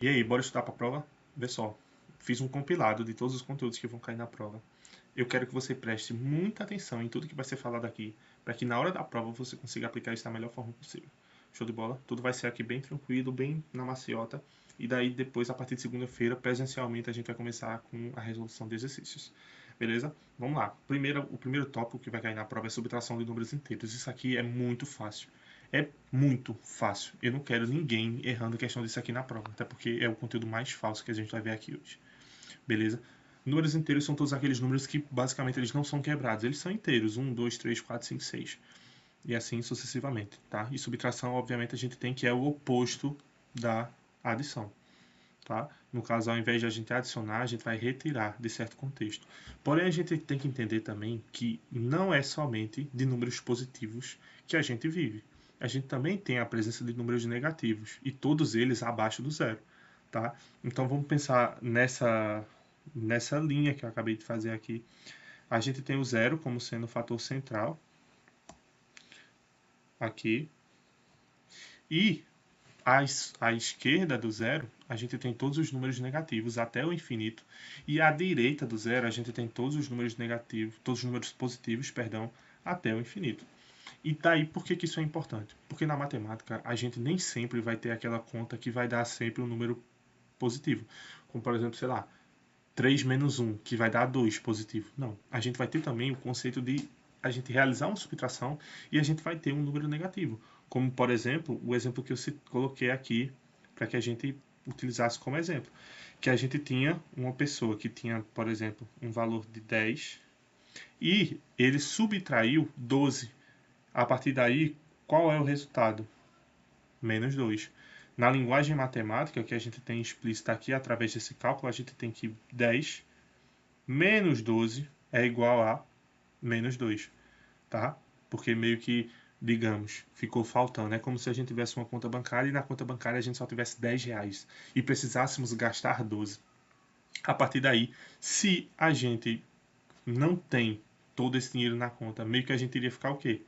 E aí, bora estudar para a prova? Vê só, fiz um compilado de todos os conteúdos que vão cair na prova. Eu quero que você preste muita atenção em tudo que vai ser falado aqui, para que na hora da prova você consiga aplicar isso da melhor forma possível. Show de bola? Tudo vai ser aqui bem tranquilo, bem na maciota. E daí depois, a partir de segunda-feira, presencialmente, a gente vai começar com a resolução de exercícios. Beleza? Vamos lá. O primeiro tópico que vai cair na prova é subtração de números inteiros. Isso aqui é muito fácil. É muito fácil. Eu não quero ninguém errando questão disso aqui na prova, até porque é o conteúdo mais falso que a gente vai ver aqui hoje. Beleza? Números inteiros são todos aqueles números que basicamente eles não são quebrados. Eles são inteiros. 1, 2, 3, 4, 5, 6. E assim sucessivamente. Tá? E subtração, obviamente, a gente tem que é o oposto da adição. Tá? No caso, ao invés de a gente adicionar, a gente vai retirar de certo contexto. Porém, a gente tem que entender também que não é somente de números positivos que a gente vive. A gente também tem a presença de números negativos, e todos eles abaixo do zero. Tá? Então, vamos pensar nessa linha que eu acabei de fazer aqui. A gente tem o zero como sendo o fator central aqui, e à esquerda do zero, a gente tem todos os números negativos até o infinito. E à direita do zero, a gente tem todos os números negativos, todos os números positivos, perdão, até o infinito. E daí por que isso é importante? Porque na matemática a gente nem sempre vai ter aquela conta que vai dar sempre um número positivo. Como por exemplo, sei lá, 3 menos 1, que vai dar 2 positivo. Não. A gente vai ter também o conceito de a gente realizar uma subtração e a gente vai ter um número negativo. Como, por exemplo, o exemplo que eu coloquei aqui para que a gente utilizasse como exemplo. Que a gente tinha uma pessoa que tinha, por exemplo, um valor de 10 e ele subtraiu 12. A partir daí, qual é o resultado? Menos 2. Na linguagem matemática, que a gente tem explícita aqui através desse cálculo, a gente tem que 10 menos 12 é igual a menos 2, tá? Porque meio que, digamos, ficou faltando. É como se a gente tivesse uma conta bancária e na conta bancária a gente só tivesse 10 reais e precisássemos gastar 12. A partir daí, se a gente não tem todo esse dinheiro na conta, meio que a gente iria ficar o quê?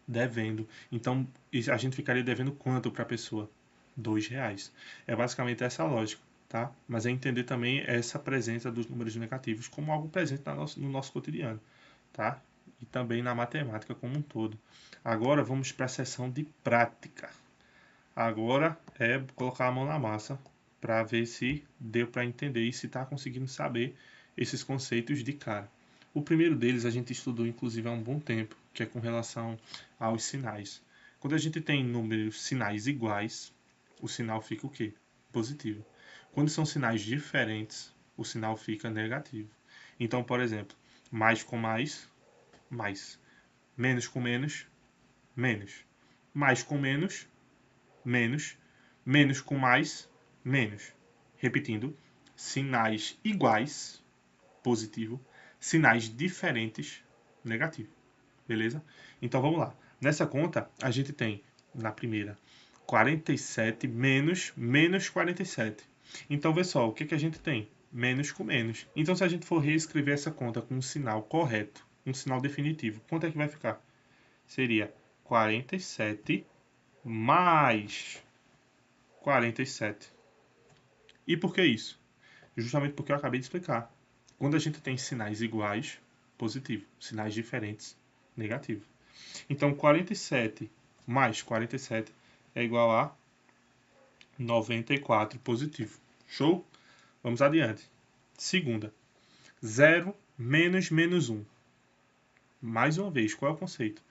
Devendo. Então, a gente ficaria devendo quanto para a pessoa? 2 reais. É basicamente essa a lógica, tá? Mas é entender também essa presença dos números negativos como algo presente no nosso cotidiano, tá? E também na matemática como um todo. Agora vamos para a sessão de prática. Agora é colocar a mão na massa para ver se deu para entender e se está conseguindo saber esses conceitos de cara. O primeiro deles a gente estudou inclusive há um bom tempo, que é com relação aos sinais. Quando a gente tem números sinais iguais, o sinal fica o quê? Positivo. Quando são sinais diferentes, o sinal fica negativo. Então, por exemplo, mais com mais, mais. Menos com menos, menos. Mais com menos, menos. Menos com mais, menos. Repetindo, sinais iguais, positivo. Sinais diferentes, negativo. Beleza? Então vamos lá. Nessa conta, a gente tem, na primeira, 47 menos menos 47. Então, vê só, o que a gente tem? Menos com menos. Então, se a gente for reescrever essa conta com um sinal correto, um sinal definitivo, quanto é que vai ficar? Seria 47 mais 47. E por que isso? Justamente porque eu acabei de explicar. Quando a gente tem sinais iguais, positivo. Sinais diferentes, negativo. Então, 47 mais 47 é igual a 94 positivo. Show? Vamos adiante. Segunda. 0 menos menos 1. Mais uma vez, qual é o conceito?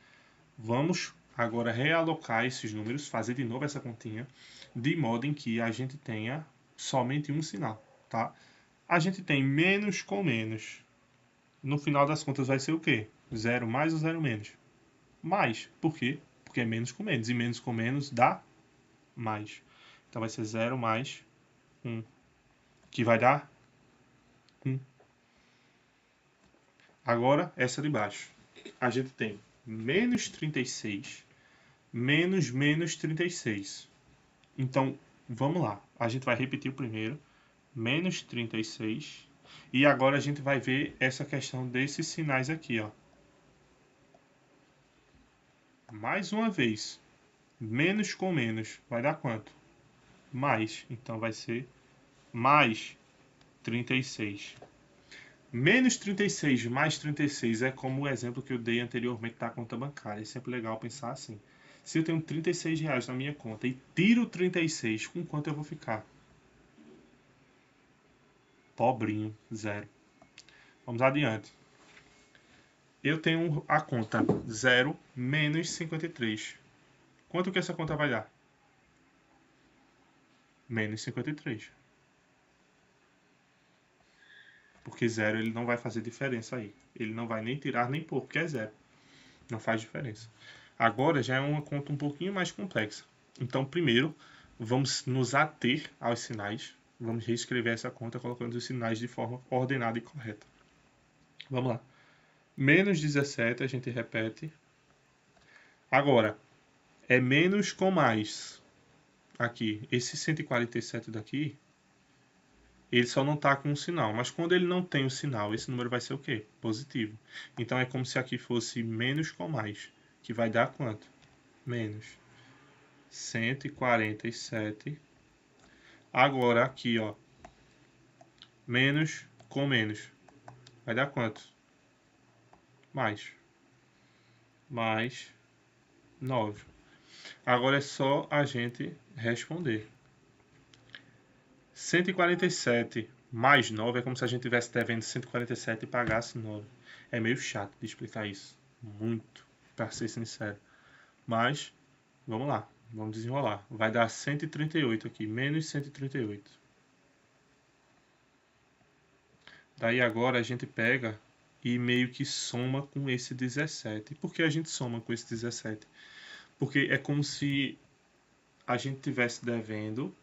Vamos agora realocar esses números, fazer de novo essa continha, de modo em que a gente tenha somente um sinal, tá? A gente tem menos com menos. No final das contas vai ser o quê? 0 mais ou 0 menos? Mais. Por quê? Porque é menos com menos. E menos com menos dá mais. Então vai ser 0 mais 1, que vai dar 1. Agora, essa de baixo. A gente tem menos 36 menos menos 36. Então, vamos lá. A gente vai repetir o primeiro. Menos 36. E agora a gente vai ver essa questão desses sinais aqui, ó. Mais uma vez. Menos com menos vai dar quanto? Mais. Então vai ser mais 36. Menos 36 mais 36 é como o exemplo que eu dei anteriormente da conta bancária. É sempre legal pensar assim. Se eu tenho R$36 na minha conta e tiro 36, com quanto eu vou ficar? Pobrinho, zero. Vamos adiante. Eu tenho a conta 0 menos 53. Quanto que essa conta vai dar? Menos 53. Porque zero ele não vai fazer diferença aí. Ele não vai nem tirar nem pôr, porque é zero. Não faz diferença. Agora já é uma conta um pouquinho mais complexa. Então, primeiro, vamos nos ater aos sinais. Vamos reescrever essa conta colocando os sinais de forma ordenada e correta. Vamos lá. Menos 17, a gente repete. Agora, é menos com mais. Aqui, esse 147 daqui, ele só não está com um sinal. Mas quando ele não tem o sinal, esse número vai ser o quê? Positivo. Então, é como se aqui fosse menos com mais, que vai dar quanto? Menos 147. Agora, aqui, ó, menos com menos, vai dar quanto? Mais 9. Agora é só a gente responder. 147 mais 9 é como se a gente estivesse devendo 147 e pagasse 9. É meio chato de explicar isso. Muito, para ser sincero. Mas, vamos lá. Vamos desenrolar. Vai dar 138 aqui. Menos 138. Daí agora a gente pega e meio que soma com esse 17. Por que a gente soma com esse 17? Porque é como se a gente estivesse devendo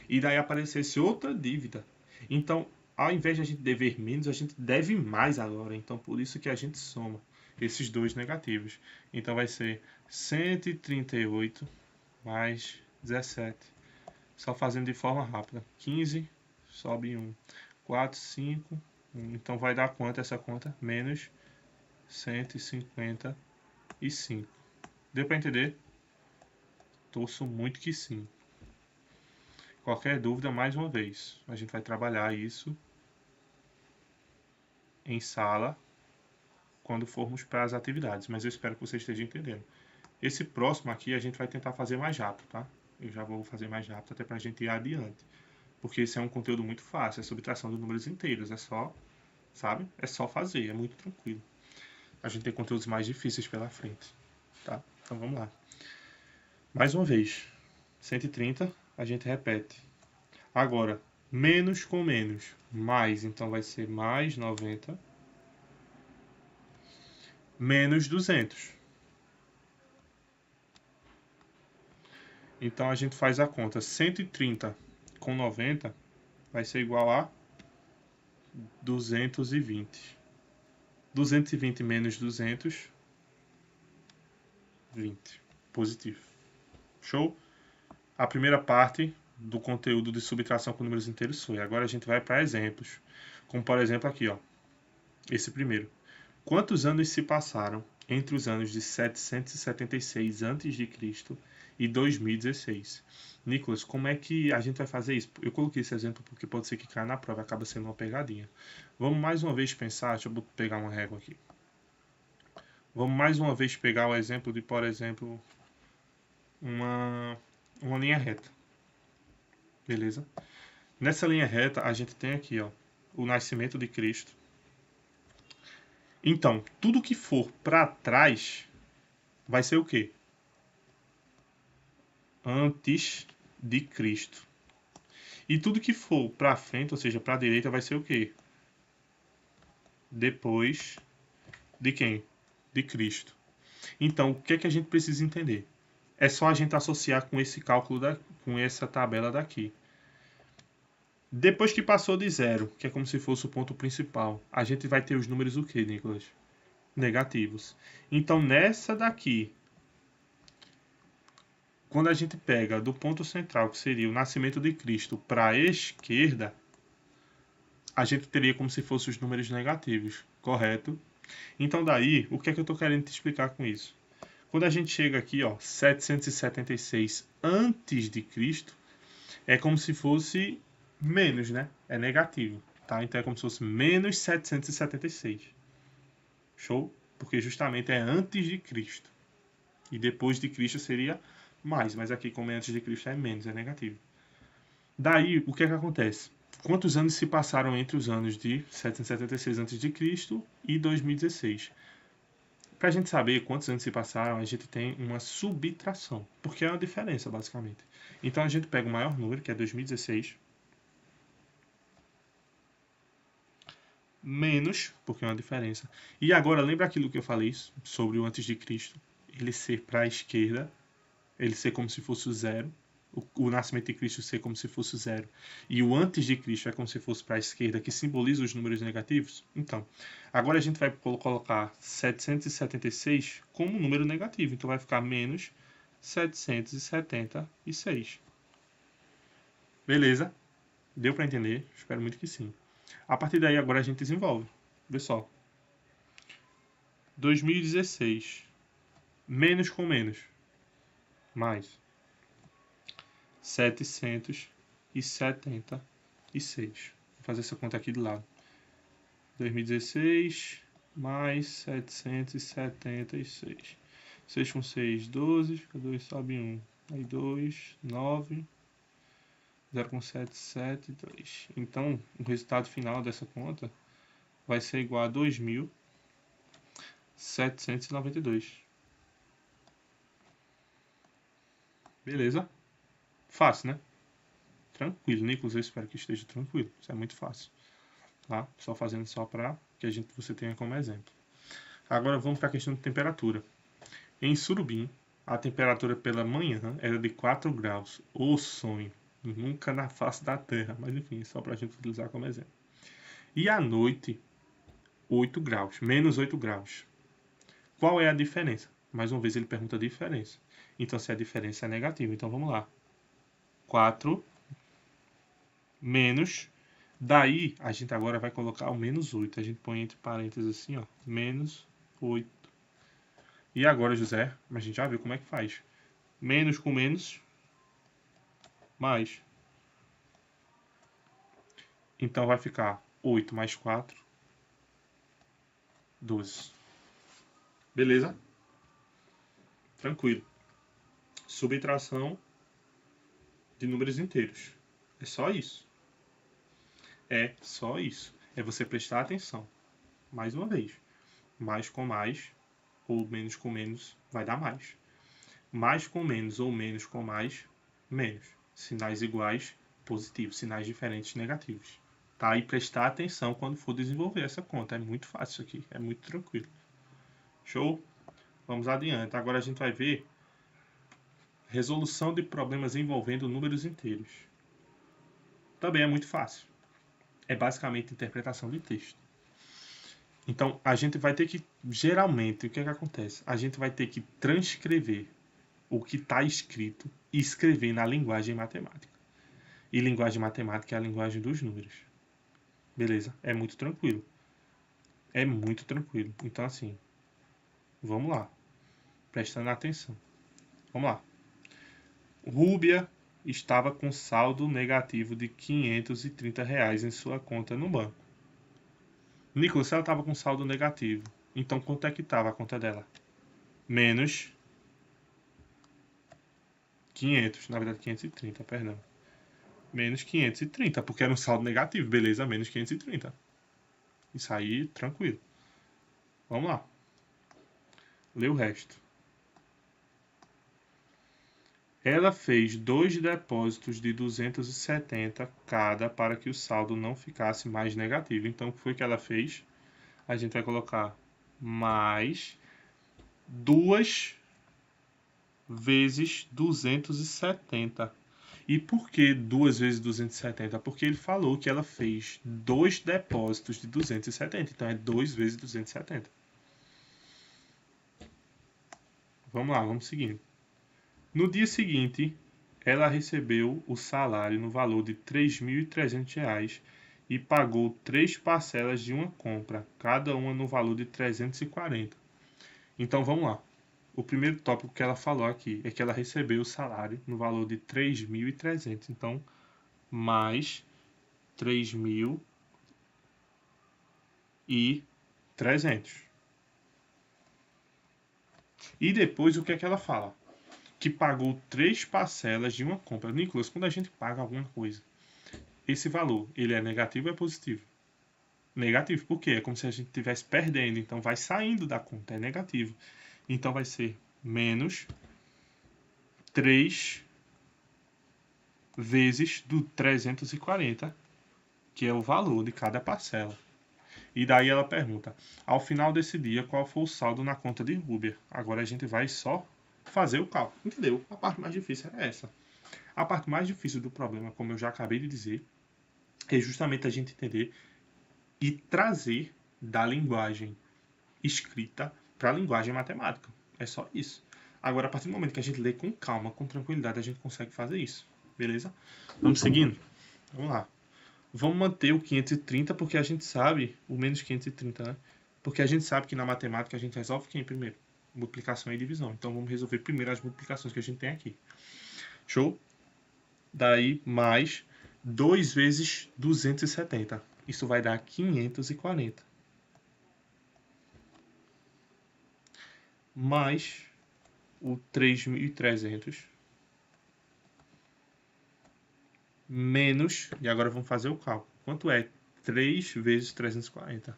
e daí aparecesse outra dívida. Então, ao invés de a gente dever menos, a gente deve mais agora. Então, por isso que a gente soma esses dois negativos. Então, vai ser 138 mais 17. Só fazendo de forma rápida. 15, sobe 1. 4, 5, 1. Então, vai dar quanto essa conta? Menos 155. Deu para entender? Torço muito que sim. Qualquer dúvida, mais uma vez, a gente vai trabalhar isso em sala quando formos para as atividades, mas eu espero que você esteja entendendo. Esse próximo aqui a gente vai tentar fazer mais rápido, tá? Eu já vou fazer mais rápido até para a gente ir adiante, porque esse é um conteúdo muito fácil, é subtração de números inteiros, é só, sabe? É só fazer, é muito tranquilo. A gente tem conteúdos mais difíceis pela frente, tá? Então vamos lá. Mais uma vez, 130, a gente repete. Agora, menos com menos, mais, então vai ser mais 90, menos 200. Então, a gente faz a conta, 130 com 90 vai ser igual a 220. 220 menos 200, 20. Positivo. Show? A primeira parte do conteúdo de subtração com números inteiros foi. Agora a gente vai para exemplos. Como por exemplo aqui, ó. Esse primeiro. Quantos anos se passaram entre os anos de 776 a.C. e 2016? Nicolas, como é que a gente vai fazer isso? Eu coloquei esse exemplo porque pode ser que caia na prova, acaba sendo uma pegadinha. Vamos mais uma vez pensar, deixa eu pegar uma régua aqui. Vamos mais uma vez pegar o exemplo de, por exemplo, uma linha reta. Beleza? Nessa linha reta, a gente tem aqui, ó, o nascimento de Cristo. Então, tudo que for para trás vai ser o quê? Antes de Cristo. E tudo que for para frente, ou seja, para a direita, vai ser o quê? Depois de quem? De Cristo. Então, o que é que a gente precisa entender? É só a gente associar com esse cálculo, com essa tabela daqui. Depois que passou de zero, que é como se fosse o ponto principal, a gente vai ter os números o quê, Nicolas? Negativos. Então, nessa daqui, quando a gente pega do ponto central, que seria o nascimento de Cristo, para a esquerda, a gente teria como se fossem os números negativos, correto? Então, daí, o que é que eu estou querendo te explicar com isso? Quando a gente chega aqui, ó, 776 antes de Cristo, é como se fosse menos, né? É negativo, tá? Então é como se fosse menos 776. Show? Porque justamente é antes de Cristo. E depois de Cristo seria mais, mas aqui como é antes de Cristo é menos, é negativo. Daí, o que é que acontece? Quantos anos se passaram entre os anos de 776 a.C. e 2016? Para a gente saber quantos anos se passaram, a gente tem uma subtração, porque é uma diferença, basicamente. Então a gente pega o maior número, que é 2016, menos, porque é uma diferença. E agora, lembra aquilo que eu falei sobre o antes de Cristo? Ele ser para a esquerda, ele ser como se fosse o zero, o nascimento de Cristo ser como se fosse o zero, e o antes de Cristo é como se fosse para a esquerda, que simboliza os números negativos. Então, agora a gente vai colocar 776 como um número negativo, então vai ficar menos 776. Beleza? Deu para entender? Espero muito que sim. A partir daí, agora a gente desenvolve. Vê só. 2016. Menos com menos. Mais. 776. Vou fazer essa conta aqui de lado. 2016 mais 776. 6 com 6, 12. 2 sobe 1. Aí 2, 9. 0 com 7, 7, 2. Então, o resultado final dessa conta vai ser igual a 2.792. Beleza? Fácil, né? Tranquilo, Nicolas. Eu espero que esteja tranquilo. Isso é muito fácil. Tá? Só fazendo só para que você tenha como exemplo. Agora vamos para a questão de temperatura. Em Surubim, a temperatura pela manhã era de 4 graus. O sonho. Nunca na face da Terra. Mas enfim, só para a gente utilizar como exemplo. E à noite, 8 graus. Menos 8 graus. Qual é a diferença? Mais uma vez ele pergunta a diferença. Então, se a diferença é negativa, então vamos lá. 4 menos. Daí, a gente agora vai colocar o menos 8. A gente põe entre parênteses assim, ó. Menos 8. E agora, José, a gente já viu como é que faz. Menos com menos, mais. Então vai ficar 8 mais 4, 12. Beleza? Tranquilo. Subtração de números inteiros. É só isso. É só isso. É você prestar atenção. Mais uma vez. Mais com mais ou menos com menos vai dar mais. Mais com menos ou menos com mais, menos. Sinais iguais, positivo. Sinais diferentes, negativos. Tá? E prestar atenção quando for desenvolver essa conta. É muito fácil isso aqui. É muito tranquilo. Show? Vamos adiante. Agora a gente vai ver resolução de problemas envolvendo números inteiros. Também é muito fácil. É basicamente interpretação de texto. Então, a gente vai ter que, geralmente, o que é que acontece? A gente vai ter que transcrever o que está escrito e escrever na linguagem matemática. E linguagem matemática é a linguagem dos números. Beleza? É muito tranquilo. É muito tranquilo. Então, assim, vamos lá. Prestando atenção. Vamos lá. Rúbia estava com saldo negativo de R$ 530 em sua conta no banco. Nicolas, ela estava com saldo negativo. Então, quanto é que estava a conta dela? Menos 500, na verdade 530, perdão. Menos 530, porque era um saldo negativo, beleza? Menos 530. Isso aí, tranquilo. Vamos lá. Lê o resto. Ela fez 2 depósitos de 270 cada para que o saldo não ficasse mais negativo. Então, o que foi que ela fez? A gente vai colocar mais 2 vezes 270. E por que 2 vezes 270? Porque ele falou que ela fez 2 depósitos de 270. Então, é 2 vezes 270. Vamos lá, vamos seguindo. No dia seguinte, ela recebeu o salário no valor de R$ 3.300 e pagou 3 parcelas de uma compra, cada uma no valor de 340. Então vamos lá. O primeiro tópico que ela falou aqui é que ela recebeu o salário no valor de 3.300. Então, mais 3.300. E depois, o que é que ela fala? Que pagou 3 parcelas de uma compra. Nicolas, quando a gente paga alguma coisa, esse valor, ele é negativo ou é positivo? Negativo, por quê? É como se a gente estivesse perdendo, então vai saindo da conta, é negativo. Então vai ser menos 3 vezes do 340, que é o valor de cada parcela. E daí ela pergunta, ao final desse dia, qual foi o saldo na conta de Uber? Agora a gente vai só fazer o cálculo, entendeu? A parte mais difícil é essa. A parte mais difícil do problema, como eu já acabei de dizer, é justamente a gente entender e trazer da linguagem escrita para a linguagem matemática. É só isso. Agora, a partir do momento que a gente lê com calma, com tranquilidade, a gente consegue fazer isso. Beleza? Vamos seguindo? Vamos lá. Vamos manter o 530 porque a gente sabe, o menos 530, né? Porque a gente sabe que na matemática a gente resolve quem primeiro? Multiplicação e divisão. Então vamos resolver primeiro as multiplicações que a gente tem aqui. Show? Daí mais 2 vezes 270. Isso vai dar 540. Mais o 3.300. Menos, e agora vamos fazer o cálculo. Quanto é 3 vezes 340?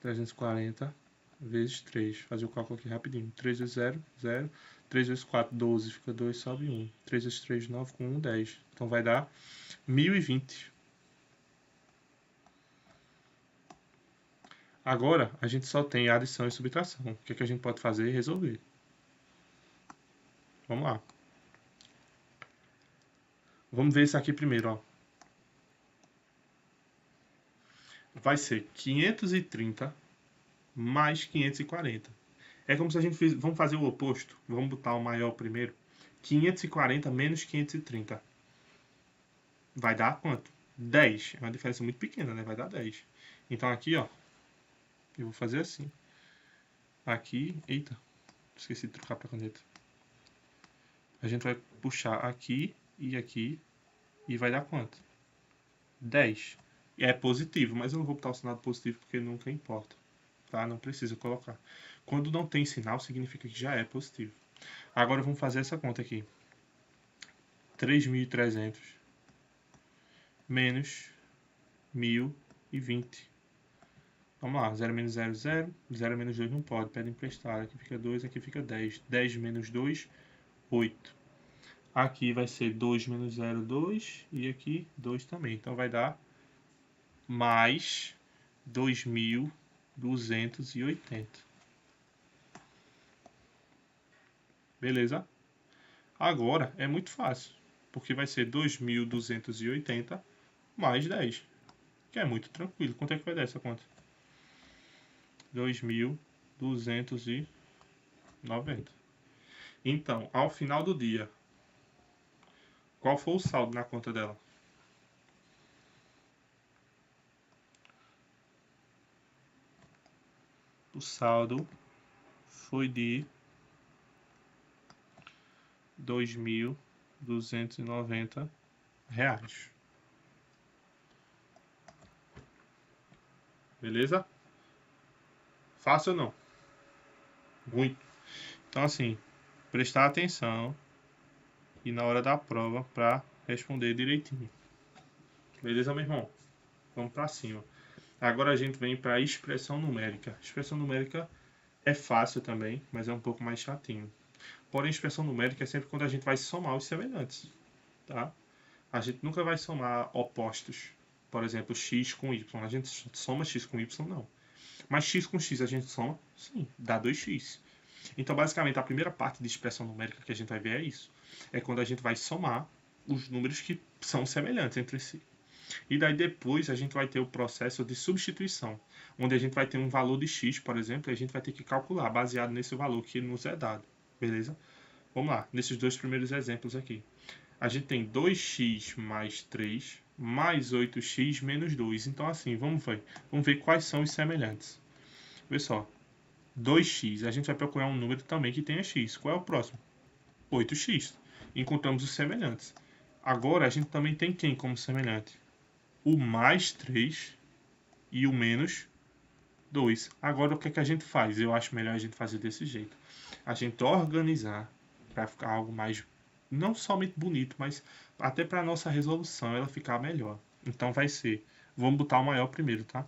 340 vezes 3. Fazer o cálculo aqui rapidinho. 3 vezes 0, 0. 3 vezes 4, 12. Fica 2, sobe 1. 3 vezes 3, 9. Com 1, 10. Então vai dar 1020. Agora, a gente só tem adição e subtração. O que é que a gente pode fazer e resolver? Vamos lá. Vamos ver isso aqui primeiro, ó. Vai ser 530 mais 540. É como se a gente fez... Vamos fazer o oposto. Vamos botar o maior primeiro. 540 menos 530. Vai dar quanto? 10. É uma diferença muito pequena, né? Vai dar 10. Então aqui, ó. Eu vou fazer assim. Aqui... Eita. Esqueci de trocar para caneta. A gente vai puxar aqui e aqui. E vai dar quanto? 10. É positivo, mas eu não vou botar o sinal positivo porque nunca importa. Tá? Não precisa colocar. Quando não tem sinal, significa que já é positivo. Agora vamos fazer essa conta aqui. 3.300 menos 1.020. Vamos lá, 0 menos 0, 0. 0 menos 2 não pode, pede emprestado. Aqui fica 2, aqui fica 10. 10 menos 2, 8. Aqui vai ser 2 menos 0, 2. E aqui 2 também. Então vai dar mais 2.280. Beleza? Agora é muito fácil, porque vai ser 2.280 mais 10, que é muito tranquilo. Quanto é que vai dar essa conta? 2.290. Então, ao final do dia, qual foi o saldo na conta dela? O saldo foi de 2.290 reais. Beleza? Fácil ou não? Muito. Então, assim, prestar atenção e na hora da prova para responder direitinho. Beleza, meu irmão? Vamos para cima. Agora a gente vem para a expressão numérica. Expressão numérica é fácil também, mas é um pouco mais chatinho. Porém, expressão numérica é sempre quando a gente vai somar os semelhantes, tá? A gente nunca vai somar opostos. Por exemplo, x com y. A gente soma x com y, não. Mas x com x a gente soma? Sim, dá 2x. Então, basicamente, a primeira parte de expressão numérica que a gente vai ver é isso. É quando a gente vai somar os números que são semelhantes entre si. E daí depois a gente vai ter o processo de substituição, onde a gente vai ter um valor de x, por exemplo, e a gente vai ter que calcular baseado nesse valor que nos é dado. Beleza? Vamos lá, nesses dois primeiros exemplos aqui. A gente tem 2x mais 3 mais 8x menos 2. Então, assim, vamos ver quais são os semelhantes. Vê só, 2x, a gente vai procurar um número também que tenha x. Qual é o próximo? 8x. Encontramos os semelhantes. Agora, a gente também tem quem como semelhante? o mais 3 e o menos 2. Agora, o que é que a gente faz? Eu acho melhor a gente fazer desse jeito. A gente organizar para ficar algo mais, não somente bonito, mas até para a nossa resolução ela ficar melhor. Então, vai ser, vamos botar o maior primeiro, tá?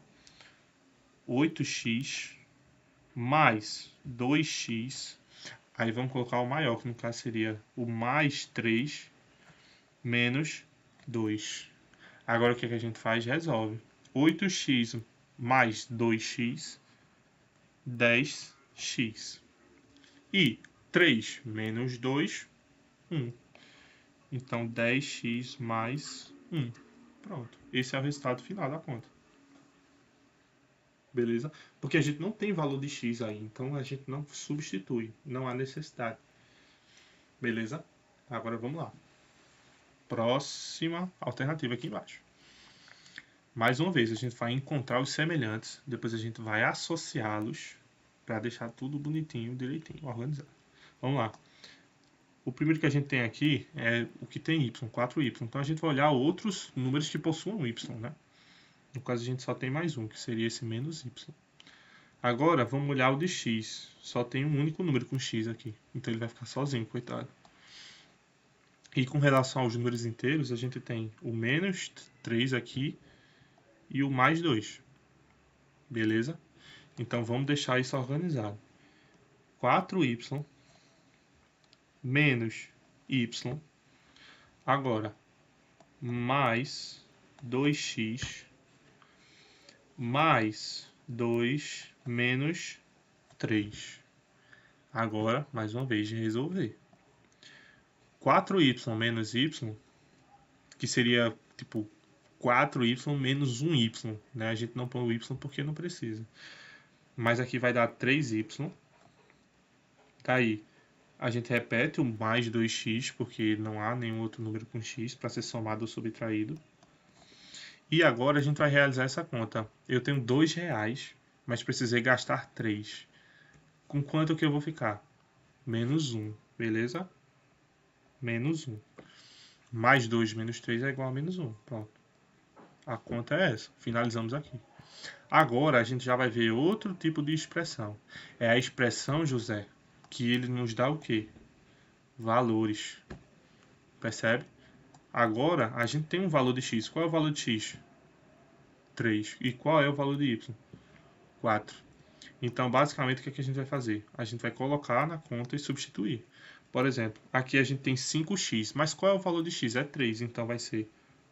8x mais 2x. Aí vamos colocar o maior, que no caso seria o mais 3 menos 2. Agora o que é que a gente faz? Resolve. 8x mais 2x, 10x. E 3 menos 2, 1. Então 10x mais 1. Pronto. Esse é o resultado final da conta. Beleza? Porque a gente não tem valor de x aí, então a gente não substitui, não há necessidade. Beleza? Agora vamos lá. Próxima alternativa aqui embaixo. Mais uma vez, a gente vai encontrar os semelhantes, depois a gente vai associá-los para deixar tudo bonitinho, direitinho, organizado. Vamos lá. O primeiro que a gente tem aqui é o que tem y, 4y. Então a gente vai olhar outros números que possuam y, né? No caso, a gente só tem mais um, que seria esse menos y. Agora, vamos olhar o de x. Só tem um único número com x aqui. Então, ele vai ficar sozinho, coitado. E com relação aos números inteiros, a gente tem o menos 3 aqui e o mais 2. Beleza? Então, vamos deixar isso organizado. 4y menos y. Agora, mais 2x mais 2 menos 3. Agora, mais uma vez, resolver. 4y menos y, que seria tipo 4y menos 1y, né? A gente não põe o y porque não precisa. Mas aqui vai dar 3y. Daí, a gente repete o mais 2x, porque não há nenhum outro número com x para ser somado ou subtraído. E agora a gente vai realizar essa conta. Eu tenho R$2, mas precisei gastar 3. Com quanto que eu vou ficar? Menos 1, beleza? Menos 1. Mais 2 menos 3 é igual a menos 1. Pronto. A conta é essa. Finalizamos aqui. Agora a gente já vai ver outro tipo de expressão. É a expressão, José, que ele nos dá o quê? Valores. Percebe? Agora, a gente tem um valor de x. Qual é o valor de x? 3. E qual é o valor de y? 4. Então, basicamente, o que é que a gente vai fazer? A gente vai colocar na conta e substituir. Por exemplo, aqui a gente tem 5x. Mas qual é o valor de x? É 3. Então, vai ser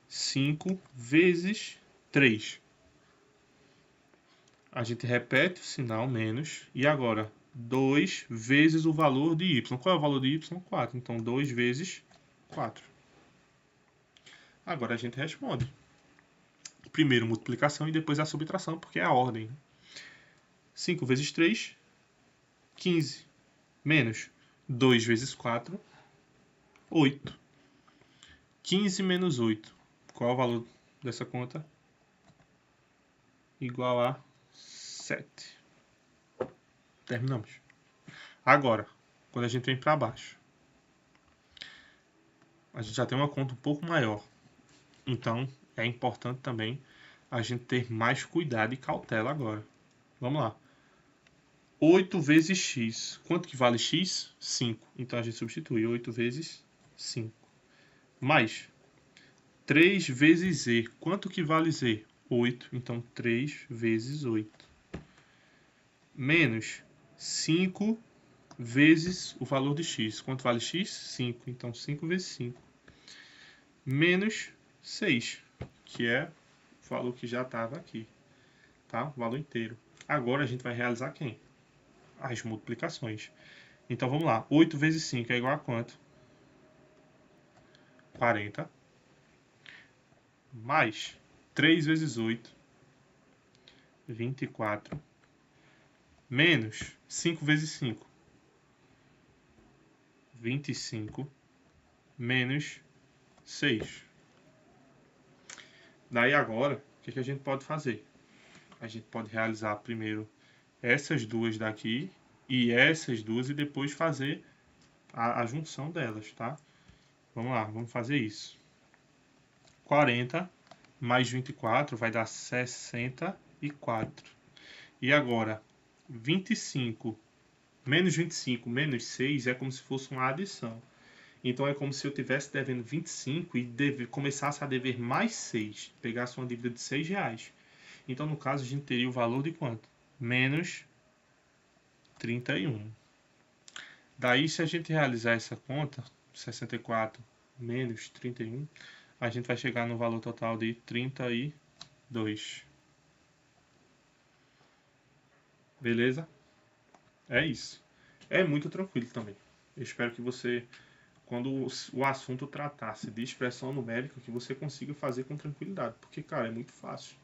5 vezes 3. A gente repete o sinal menos. E agora, 2 vezes o valor de y. Qual é o valor de y? 4. Então, 2 vezes 4. Agora a gente responde. Primeiro multiplicação e depois a subtração, porque é a ordem. 5 vezes 3, 15. Menos 2 vezes 4, 8. 15 menos 8. Qual é o valor dessa conta? Igual a 7. Terminamos. Agora, quando a gente vem para baixo, a gente já tem uma conta um pouco maior. Então, é importante também a gente ter mais cuidado e cautela agora. Vamos lá. 8 vezes x. Quanto que vale x? 5. Então, a gente substitui 8 vezes 5. Mais 3 vezes z. Quanto que vale z? 8. Então, 3 vezes 8. Menos 5 vezes o valor de x. Quanto vale x? 5. Então, 5 vezes 5. Menos 6, que é o valor que já estava aqui, tá? O valor inteiro. Agora a gente vai realizar quem? As multiplicações. Então vamos lá. 8 vezes 5 é igual a quanto? 40. Mais 3 vezes 8, 24. Menos 5 vezes 5, 25. Menos 6. Daí agora, o que a gente pode fazer? A gente pode realizar primeiro essas duas daqui e essas duas e depois fazer a junção delas, tá? Vamos lá, vamos fazer isso. 40 mais 24 vai dar 64. E agora, 25 menos 25 menos 6 é como se fosse uma adição. Então é como se eu estivesse devendo 25 e começasse a dever mais 6. Pegasse uma dívida de R$6. Então, no caso, a gente teria o valor de quanto? Menos 31. Daí, se a gente realizar essa conta, 64 menos 31, a gente vai chegar no valor total de 32. Beleza? É isso. É muito tranquilo também. Eu espero que você, quando o assunto tratasse de expressão numérica, que você consiga fazer com tranquilidade. Porque, cara, é muito fácil.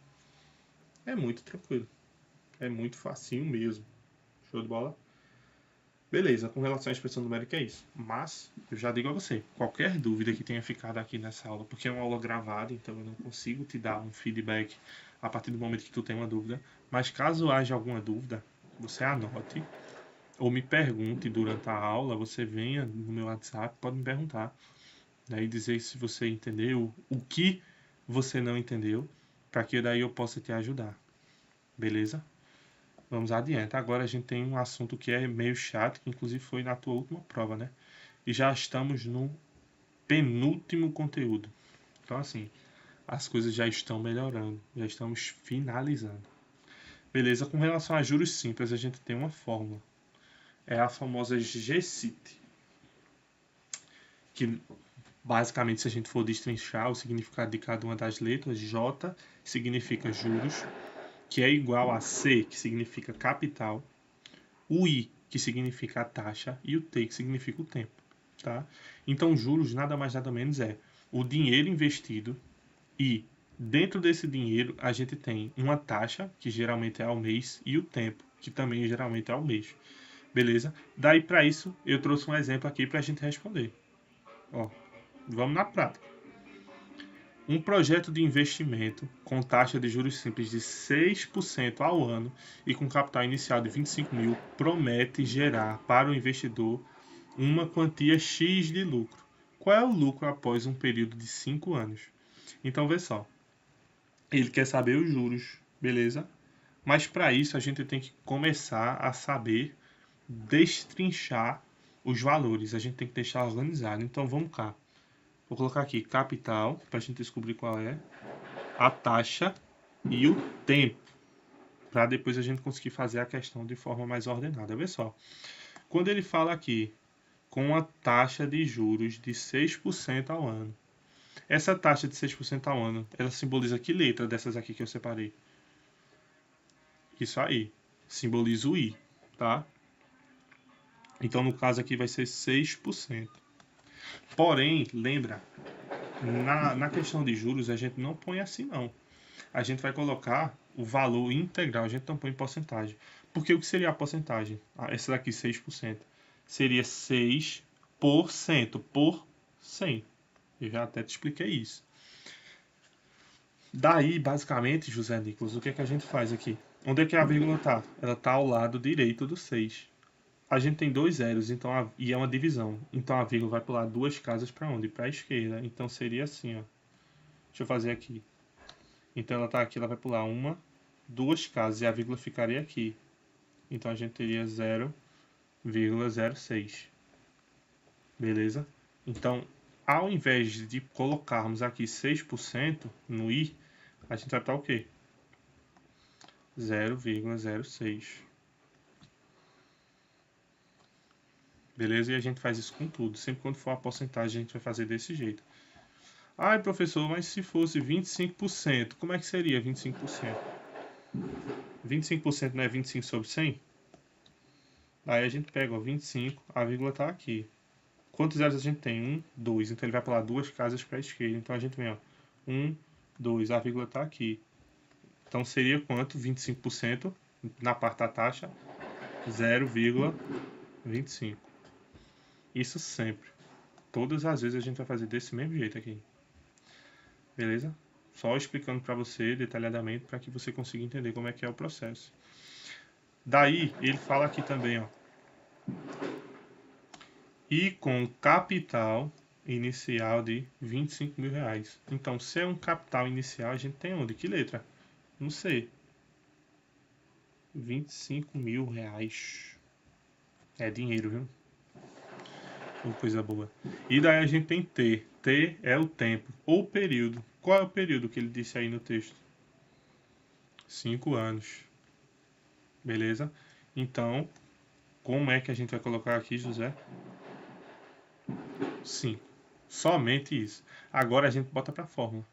É muito tranquilo. É muito facinho mesmo. Show de bola? Beleza, com relação à expressão numérica é isso. Mas, eu já digo a você, qualquer dúvida que tenha ficado aqui nessa aula, porque é uma aula gravada, então eu não consigo te dar um feedback a partir do momento que tu tem uma dúvida. Mas caso haja alguma dúvida, você anote ou me pergunte durante a aula, você venha no meu WhatsApp, pode me perguntar, né, e dizer se você entendeu, o que você não entendeu, para que daí eu possa te ajudar. Beleza? Vamos adiante. Agora a gente tem um assunto que é meio chato, que inclusive foi na tua última prova, né? E já estamos no penúltimo conteúdo. Então, assim, as coisas já estão melhorando, já estamos finalizando. Beleza? Com relação a juros simples, a gente tem uma fórmula. É a famosa GCIT, que basicamente, se a gente for destrinchar o significado de cada uma das letras, J significa juros, que é igual a C, que significa capital, o I, que significa a taxa, e o T, que significa o tempo. Tá? Então, juros nada mais nada menos é o dinheiro investido e dentro desse dinheiro a gente tem uma taxa, que geralmente é ao mês, e o tempo, que também geralmente é ao mês. Beleza? Daí, para isso, eu trouxe um exemplo aqui para a gente responder. Ó, vamos na prática. Um projeto de investimento com taxa de juros simples de 6% ao ano e com capital inicial de 25 mil promete gerar para o investidor uma quantia X de lucro. Qual é o lucro após um período de 5 anos? Então, vê só. Ele quer saber os juros, beleza? Mas para isso a gente tem que começar a saber destrinchar os valores. A gente tem que deixar organizado. Então, vamos cá. Vou colocar aqui capital, para a gente descobrir qual é, a taxa e o tempo, para depois a gente conseguir fazer a questão de forma mais ordenada. Vê só, quando ele fala aqui com a taxa de juros de 6% ao ano, essa taxa de 6% ao ano, ela simboliza que letra dessas aqui que eu separei? Isso aí, simboliza o I, tá? Então, no caso aqui vai ser 6%. Porém, lembra, na questão de juros, a gente não põe assim, não. A gente vai colocar o valor integral, a gente não põe porcentagem. Porque o que seria a porcentagem? Essa daqui, 6%. Seria 6% por 100. Eu já até te expliquei isso. Daí, basicamente, José Nicolas, o que é que a gente faz aqui? Onde é que a vírgula está? Ela está ao lado direito do 6. A gente tem dois zeros, então e é uma divisão. Então a vírgula vai pular duas casas para onde? Para a esquerda. Então seria assim, ó. Deixa eu fazer aqui. Então ela está aqui, ela vai pular uma, duas casas e a vírgula ficaria aqui. Então a gente teria 0,06. Beleza? Então, ao invés de colocarmos aqui 6% no I, a gente vai estar o quê? 0,06. Beleza? E a gente faz isso com tudo. Sempre quando for a porcentagem, a gente vai fazer desse jeito. Ai, professor, mas se fosse 25%, como é que seria 25%? 25% não é 25 sobre 100? Aí a gente pega, ó, 25, a vírgula está aqui. Quantos zeros a gente tem? 1, 2. Então ele vai pular duas casas para a esquerda. Então a gente vem, ó, 1, 2, a vírgula está aqui. Então seria quanto? 25% na parte da taxa? 0,25. Isso sempre. Todas as vezes a gente vai fazer desse mesmo jeito aqui. Beleza? Só explicando para você detalhadamente para que você consiga entender como é que é o processo. Daí, ele fala aqui também, ó. E com capital inicial de R$ 25.000. Então, se é um capital inicial, a gente tem onde? Que letra? No C. R$ 25.000. É dinheiro, viu? Uma coisa boa. E daí a gente tem T. T é o tempo ou período. Qual é o período que ele disse aí no texto? 5 anos. Beleza? Então, como é que a gente vai colocar aqui, José? 5. Somente isso. Agora a gente bota para a fórmula.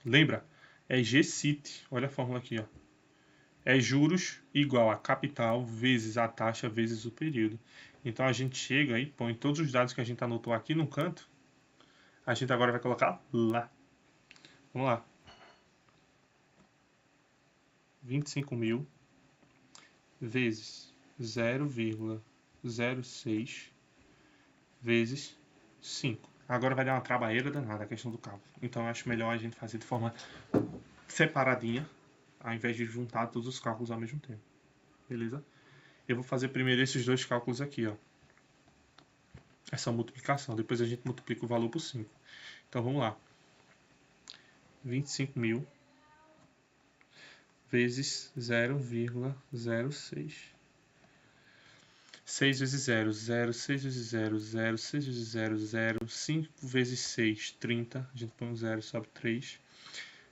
Lembra? É GCIT. Olha a fórmula aqui, ó. É juros igual a capital vezes a taxa vezes o período. Então a gente chega e põe todos os dados que a gente anotou aqui no canto. A gente agora vai colocar lá. Vamos lá. 25.000 vezes 0,06 vezes 5. Agora vai dar uma trabalheira danada a questão do cálculo. Então eu acho melhor a gente fazer de forma separadinha, ao invés de juntar todos os cálculos ao mesmo tempo. Beleza? Eu vou fazer primeiro esses dois cálculos aqui, ó. Essa multiplicação. Depois a gente multiplica o valor por 5. Então vamos lá. 25.000 vezes 0,06. 6 vezes 0, 0, 6 vezes 0, 0, 6 vezes 0, 0, 5 vezes 6, 30, a gente põe um 0, sobe 3.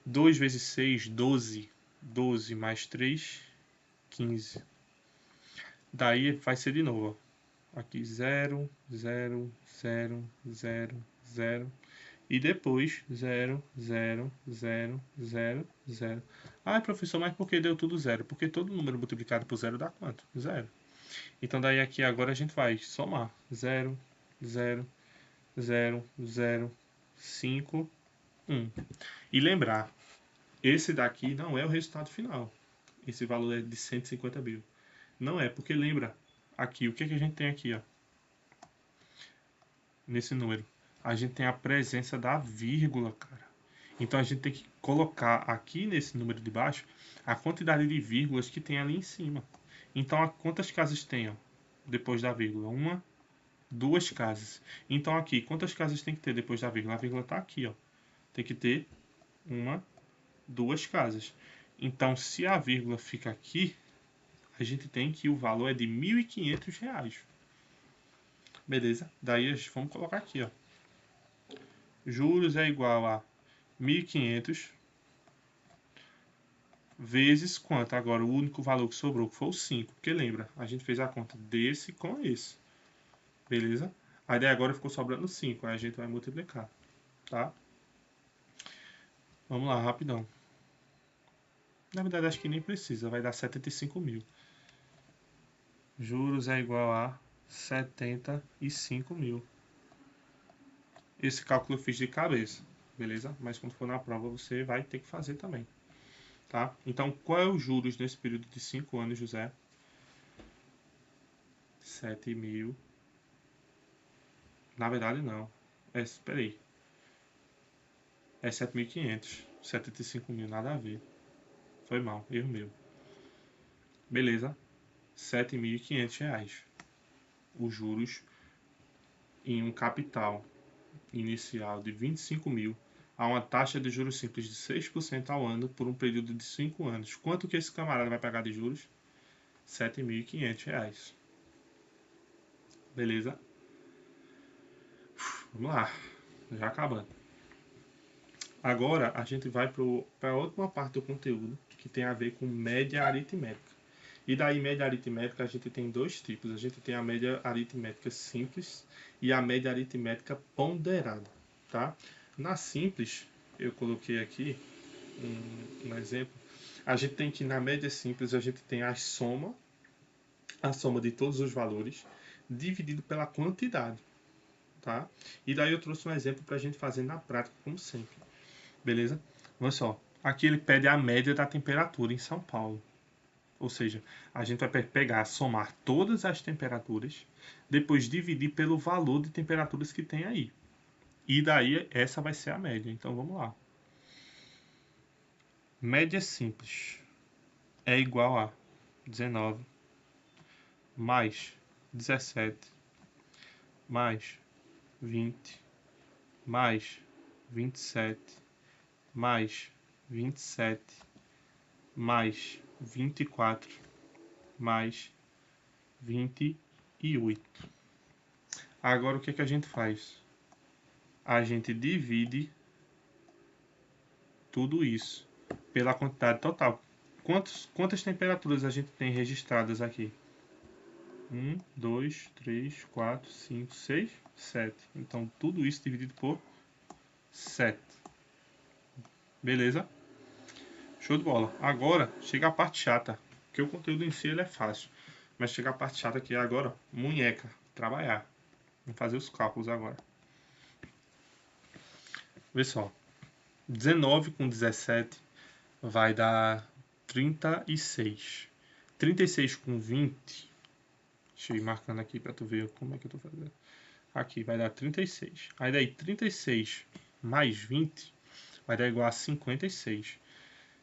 2 vezes 6, 12, 12 mais 3, 15. Daí vai ser de novo, ó. Aqui 0, 0, 0, 0, 0. E depois 0, 0, 0, 0, 0. Ah, professor, mas por que deu tudo 0? Porque todo número multiplicado por 0 dá quanto? 0. Então daí aqui agora a gente vai somar 0, 0, 0, 0, 5, 1. E lembrar, esse daqui não é o resultado final. Esse valor é de 150.000. Não é, porque lembra, aqui, o que, que a gente tem aqui, ó? Nesse número? A gente tem a presença da vírgula, cara. Então a gente tem que colocar aqui nesse número de baixo a quantidade de vírgulas que tem ali em cima. Então, quantas casas tem, ó, depois da vírgula? Uma, duas casas. Então aqui, quantas casas tem que ter depois da vírgula? A vírgula está aqui, ó. Tem que ter uma, duas casas. Então, se a vírgula fica aqui, a gente tem que o valor é de R$ 1.500. Beleza? Daí vamos colocar aqui, ó. Juros é igual a 1.500 vezes quanto? Agora, o único valor que sobrou que foi o 5. Porque lembra, a gente fez a conta desse com esse. Beleza? Aí daí agora ficou sobrando 5. Aí a gente vai multiplicar. Tá? Vamos lá, rapidão. Na verdade, acho que nem precisa. Vai dar 75.000. Juros é igual a 75.000. Esse cálculo eu fiz de cabeça. Beleza? Mas quando for na prova, você vai ter que fazer também. Tá? Então, qual é os juros nesse período de 5 anos, José? 7.000. Na verdade, não. Espera aí. É 7.500. 75.000, nada a ver. Foi mal, erro meu. Beleza. R$ 7.500. Os juros em um capital inicial de 25.000 a uma taxa de juros simples de 6% ao ano por um período de 5 anos. Quanto que esse camarada vai pagar de juros? R$ 7.500. Beleza? Vamos lá. Já acabando. Agora a gente vai para a última parte do conteúdo, que tem a ver com média aritmética. E daí, média aritmética, a gente tem dois tipos. A gente tem a média aritmética simples e a média aritmética ponderada. Tá? Na simples, eu coloquei aqui um exemplo. A gente tem que, na média simples, a gente tem a soma de todos os valores, dividido pela quantidade. Tá? E daí eu trouxe um exemplo para a gente fazer na prática, como sempre. Beleza? Olha só. Aqui ele pede a média da temperatura em São Paulo. Ou seja, a gente vai pegar, somar todas as temperaturas, depois dividir pelo valor de temperaturas que tem aí. E daí essa vai ser a média. Então vamos lá. Média simples é igual a 19 mais 17 mais 20 mais 27, mais 27, mais 24, mais 28. Agora o que é que a gente faz? A gente divide tudo isso pela quantidade total. Quantas temperaturas a gente tem registradas aqui? 1, 2, 3, 4, 5, 6, 7. Então, tudo isso dividido por 7. Beleza? Show de bola. Agora, chega a parte chata. Porque o conteúdo em si ele é fácil. Mas chega a parte chata que é agora, munheca, trabalhar. Vamos fazer os cálculos agora. Vê só. 19 com 17 vai dar 36. 36 com 20. Deixa eu ir marcando aqui para tu ver como é que eu tô fazendo. Aqui vai dar 36. Aí daí 36 mais 20 vai dar igual a 56.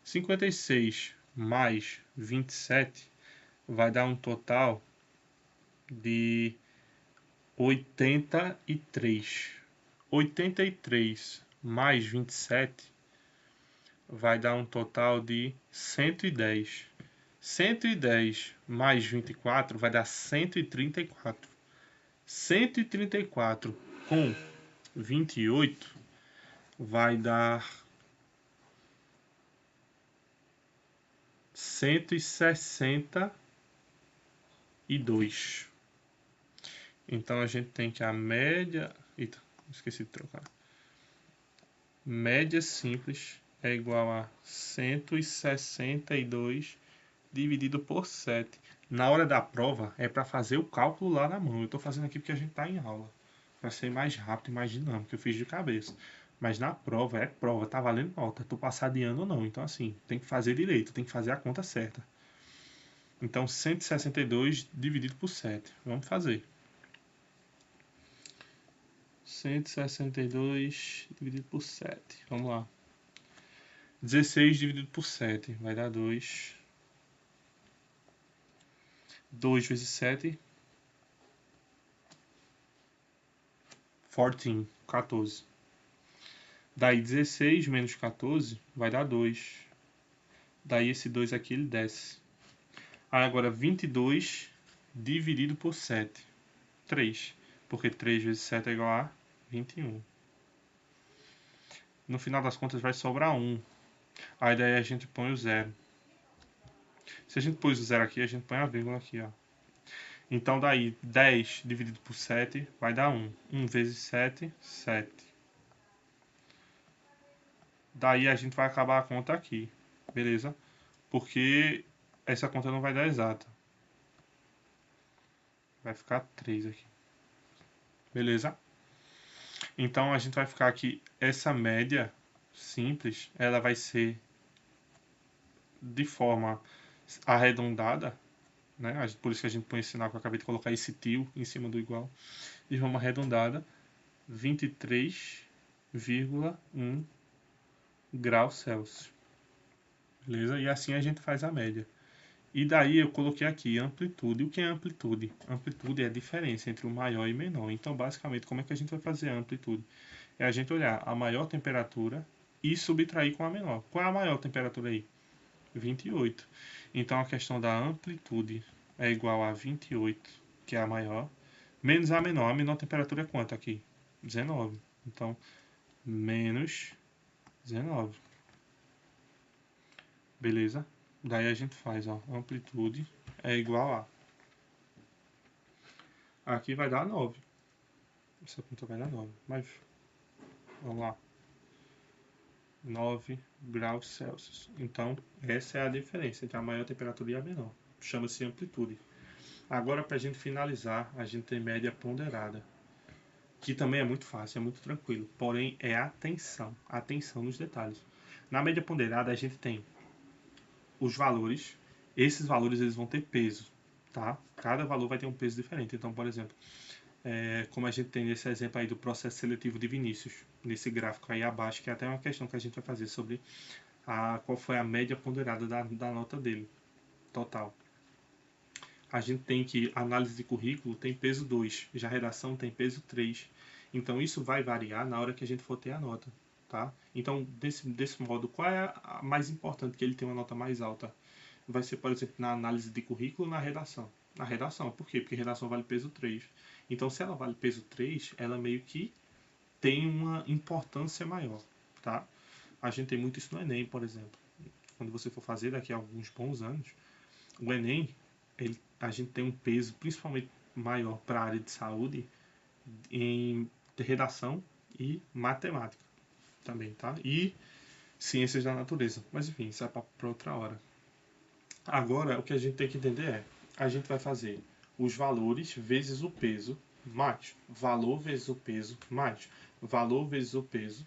56 mais 27 vai dar um total de 83. 83 mais 27 vai dar um total de 110. 110 mais 24 vai dar 134. 134 com 28 vai dar 162. Então a gente tem que a média... Eita, esqueci de trocar. Média simples é igual a 162 dividido por 7. Na hora da prova é para fazer o cálculo lá na mão. Eu estou fazendo aqui porque a gente está em aula. Para ser mais rápido e mais dinâmico. Eu fiz de cabeça. Mas na prova é prova, tá valendo nota. Tu passar de ano ou não. Então assim, tem que fazer direito, tem que fazer a conta certa. Então 162 dividido por 7. Vamos fazer. 162 dividido por 7. Vamos lá. 16 dividido por 7 vai dar 2. 2 vezes 7. 14. Daí 16 menos 14 vai dar 2. Daí esse 2 aqui ele desce. Aí agora 22 dividido por 7. 3. Porque 3 vezes 7 é igual a 21. No final das contas vai sobrar 1. Aí daí a gente põe o 0. Se a gente pôs o 0 aqui, a gente põe a vírgula aqui, ó. Então daí 10 dividido por 7 vai dar 1. 1 vezes 7, 7. Daí a gente vai acabar a conta aqui, beleza? Porque essa conta não vai dar exata. Vai ficar 3 aqui. Beleza? Então a gente vai ficar aqui, essa média simples, ela vai ser de forma arredondada, né? Por isso que a gente põe esse sinal que eu acabei de colocar esse tio em cima do igual. De forma arredondada, 23,1 graus Celsius. Beleza? E assim a gente faz a média. E daí eu coloquei aqui amplitude. O que é amplitude? Amplitude é a diferença entre o maior e o menor. Então, basicamente, como é que a gente vai fazer a amplitude? É a gente olhar a maior temperatura e subtrair com a menor. Qual é a maior temperatura aí? 28. Então, a questão da amplitude é igual a 28, que é a maior, menos a menor. A menor temperatura é quanto aqui? 19. Então, menos 19. Beleza? Daí a gente faz, ó, amplitude é igual a... Aqui vai dar 9. Essa conta vai dar 9. Mas, vamos lá. 9 graus Celsius. Então, essa é a diferença entre a maior temperatura e a menor. Chama-se amplitude. Agora, para a gente finalizar, a gente tem média ponderada. Que também é muito fácil, é muito tranquilo. Porém, é atenção. Atenção nos detalhes. Na média ponderada, a gente tem os valores. Esses valores eles vão ter peso, tá? Cada valor vai ter um peso diferente. Então, por exemplo, como a gente tem nesse exemplo aí do processo seletivo de Vinícius, nesse gráfico aí abaixo, que é até uma questão que a gente vai fazer sobre qual foi a média ponderada da nota dele, total. A gente tem que análise de currículo tem peso 2, já redação tem peso 3. Então, isso vai variar na hora que a gente for ter a nota, tá? Então, desse modo, qual é a mais importante que ele tenha uma nota mais alta? Vai ser, por exemplo, na análise de currículo ou na redação? Na redação, por quê? Porque redação vale peso 3. Então, se ela vale peso 3, ela meio que tem uma importância maior, tá? A gente tem muito isso no Enem, por exemplo. Quando você for fazer daqui a alguns bons anos, o Enem, a gente tem um peso principalmente maior para a área de saúde em redação e matemática também, tá? E ciências da natureza. Mas enfim, isso é para outra hora. Agora, o que a gente tem que entender é, a gente vai fazer os valores vezes o peso, mais valor vezes o peso, mais valor vezes o peso,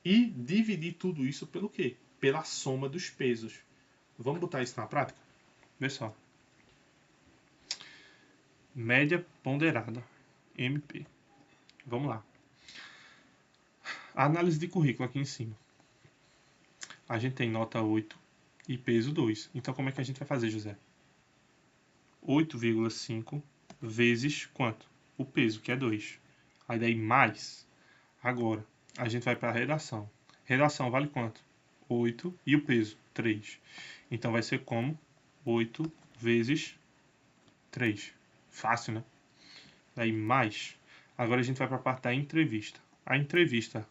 e dividir tudo isso pelo quê? Pela soma dos pesos. Vamos botar isso na prática? Vê só. Média ponderada, MP. Vamos lá. A análise de currículo aqui em cima. A gente tem nota 8 e peso 2. Então, como é que a gente vai fazer, José? 8,5 vezes quanto? O peso, que é 2. Aí daí mais. Agora, a gente vai para a redação. Redação vale quanto? 8 e o peso, 3. Então, vai ser como? 8 vezes 3. Fácil, né? Daí mais. Agora a gente vai para a parte da entrevista. A entrevista,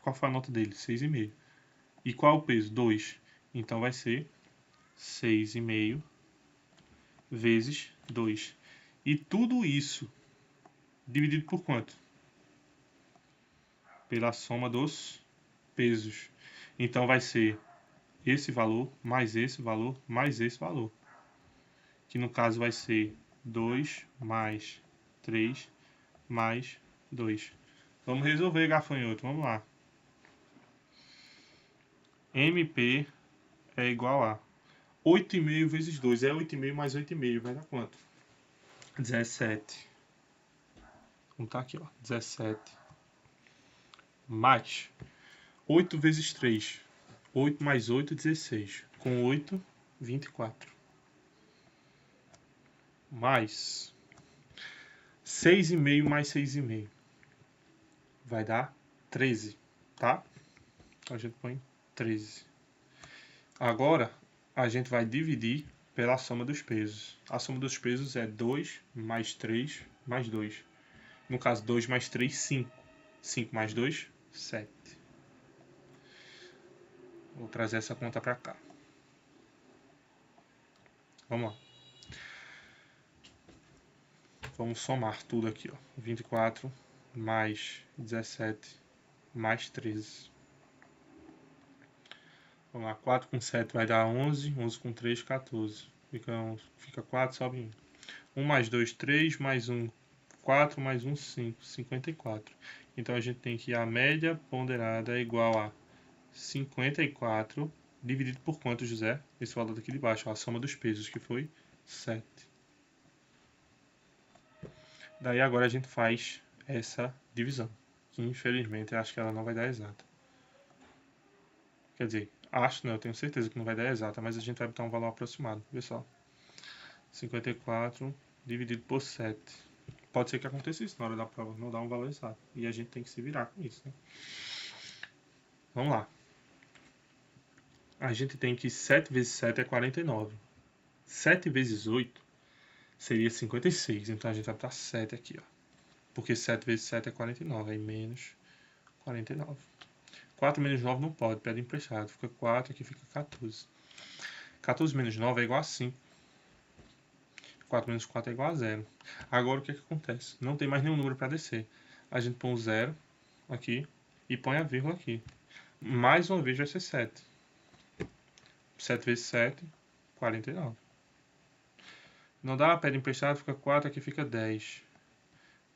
qual foi a nota dele? 6,5. E qual é o peso? 2. Então vai ser 6,5 vezes 2. E tudo isso dividido por quanto? Pela soma dos pesos. Então vai ser esse valor, mais esse valor, mais esse valor. Que no caso vai ser 2 mais 3 mais 2. Vamos resolver, gafanhoto. Vamos lá. MP é igual a 8,5 vezes 2. É 8,5 mais 8,5. Vai dar quanto? 17. Vamos tá aqui, ó. 17. Mais 8 vezes 3. 8 mais 8, 16. Com 8, 24. Mais 6,5 mais 6,5. Vai dar 13, tá? Então a gente põe 13. Agora, a gente vai dividir pela soma dos pesos. A soma dos pesos é 2 mais 3 mais 2. No caso, 2 mais 3, 5. 5 mais 2, 7. Vou trazer essa conta para cá. Vamos lá. Vamos somar tudo aqui, ó. 24 mais 17 mais 13. Vamos lá, 4 com 7 vai dar 11, 11 com 3, 14. Fica 4, sobe 1. 1 mais 2, 3, mais 1, 4, mais 1, 5, 54. Então a gente tem que a média ponderada é igual a 54 dividido por quanto, José? Esse valor daqui de baixo, ó, a soma dos pesos, que foi 7. Daí agora a gente faz essa divisão, que infelizmente eu acho que ela não vai dar exata. Quer dizer, acho, não, eu tenho certeza que não vai dar exata, mas a gente vai botar um valor aproximado, pessoal. 54 dividido por 7. Pode ser que aconteça isso na hora da prova, não dá um valor exato. E a gente tem que se virar com isso, né? Vamos lá. A gente tem que 7 vezes 7 é 49. 7 vezes 8 seria 56. Então a gente vai botar 7 aqui, ó. Porque 7 vezes 7 é 49. Aí menos 49. 4 menos 9 não pode, pede emprestado. Fica 4, aqui fica 14. 14 menos 9 é igual a 5. 4 menos 4 é igual a 0. Agora o que acontece? Não tem mais nenhum número para descer. A gente põe o 0 aqui e põe a vírgula aqui. Mais uma vez vai ser 7. 7 vezes 7, 49. Não dá, pede emprestado, fica 4, aqui fica 10.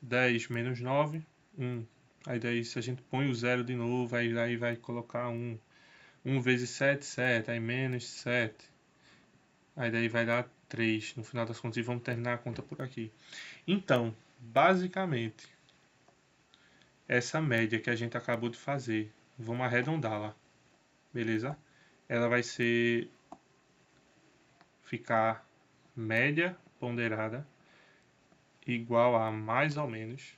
10 menos 9, 1. Aí daí se a gente põe o 0 de novo, aí vai colocar 1. 1 vezes 7, 7. Aí menos 7. Aí daí vai dar 3 no final das contas e vamos terminar a conta por aqui. Então, basicamente, essa média que a gente acabou de fazer, vamos arredondá-la, beleza? Ela vai ficar média ponderada igual a mais ou menos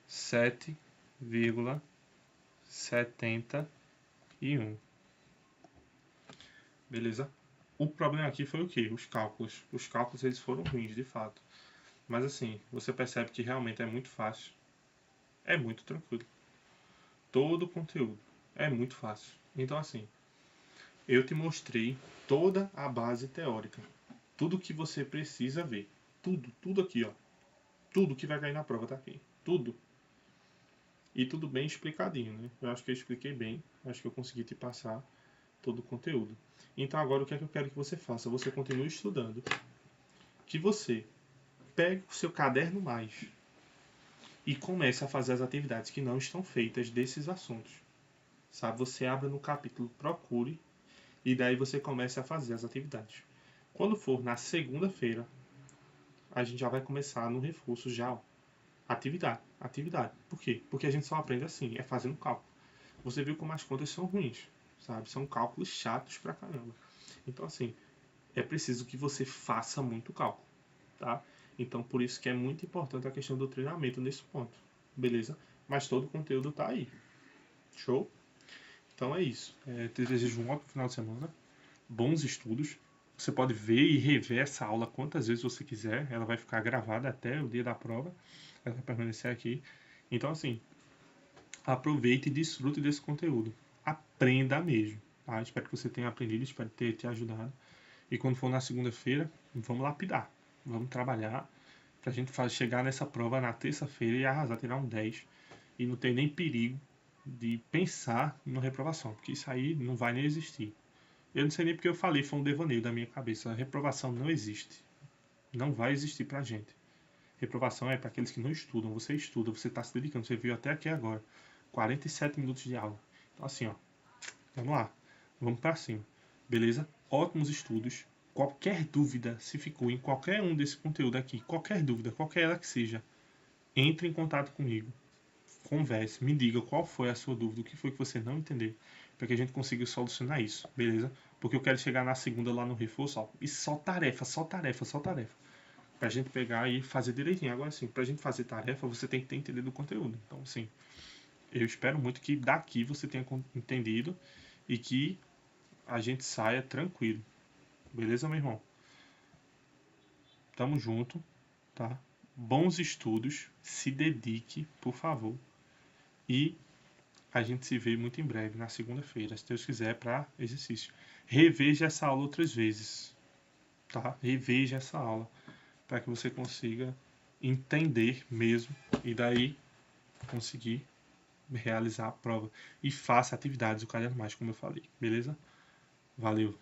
7,71. Beleza? O problema aqui foi o quê? Os cálculos. Os cálculos eles foram ruins, de fato. Mas assim, você percebe que realmente é muito fácil. É muito tranquilo. Todo o conteúdo é muito fácil. Então assim, eu te mostrei toda a base teórica. Tudo que você precisa ver. Tudo aqui, ó. Tudo que vai cair na prova tá aqui. Tudo. E tudo bem explicadinho, né? Eu acho que eu expliquei bem. Acho que eu consegui te passar todo o conteúdo. Então agora o que é que eu quero que você faça? Você continue estudando. Que você pegue o seu caderno mais e comece a fazer as atividades que não estão feitas desses assuntos. Sabe? Você abra no capítulo Procure e daí você começa a fazer as atividades. Quando for na segunda-feira, a gente já vai começar no reforço já, ó. Atividade. Por quê? Porque a gente só aprende assim, é fazendo cálculo. Você viu como as contas são ruins, sabe? São cálculos chatos pra caramba. Então, assim, é preciso que você faça muito cálculo, tá? Então, por isso que é muito importante a questão do treinamento nesse ponto, beleza? Mas todo o conteúdo tá aí. Show? Então é isso. Te desejo um ótimo final de semana, bons estudos. Você pode ver e rever essa aula quantas vezes você quiser. Ela vai ficar gravada até o dia da prova. Ela vai permanecer aqui. Então, assim, aproveite e desfrute desse conteúdo. Aprenda mesmo. Tá? Espero que você tenha aprendido, espero ter te ajudado. E quando for na segunda-feira, vamos lapidar. Vamos trabalhar pra gente chegar nessa prova na terça-feira e arrasar, tirar um 10. E não ter nem perigo de pensar na reprovação, porque isso aí não vai nem existir. Eu não sei nem porque eu falei, foi um devaneio da minha cabeça. A reprovação não existe. Não vai existir pra gente. Reprovação é para aqueles que não estudam. Você estuda, você está se dedicando. Você viu até aqui agora. 47 minutos de aula. Então assim, ó. Vamos lá. Vamos para cima. Beleza? Ótimos estudos. Qualquer dúvida, se ficou em qualquer um desse conteúdo aqui, qualquer dúvida, qualquer ela que seja, entre em contato comigo. Converse, me diga qual foi a sua dúvida, o que foi que você não entendeu, para que a gente consiga solucionar isso, beleza? Porque eu quero chegar na segunda lá no reforço, ó, e só tarefa, só tarefa, só tarefa. Pra gente pegar e fazer direitinho. Agora, assim, pra gente fazer tarefa, você tem que ter entendido o conteúdo. Então, assim, eu espero muito que daqui você tenha entendido e que a gente saia tranquilo. Beleza, meu irmão? Tamo junto, tá? Bons estudos, se dedique, por favor. E a gente se vê muito em breve, na segunda-feira, se Deus quiser, para exercício. Reveja essa aula outras vezes, tá? Reveja essa aula, para que você consiga entender mesmo e daí conseguir realizar a prova. E faça atividades do caderno mais, como eu falei, beleza? Valeu!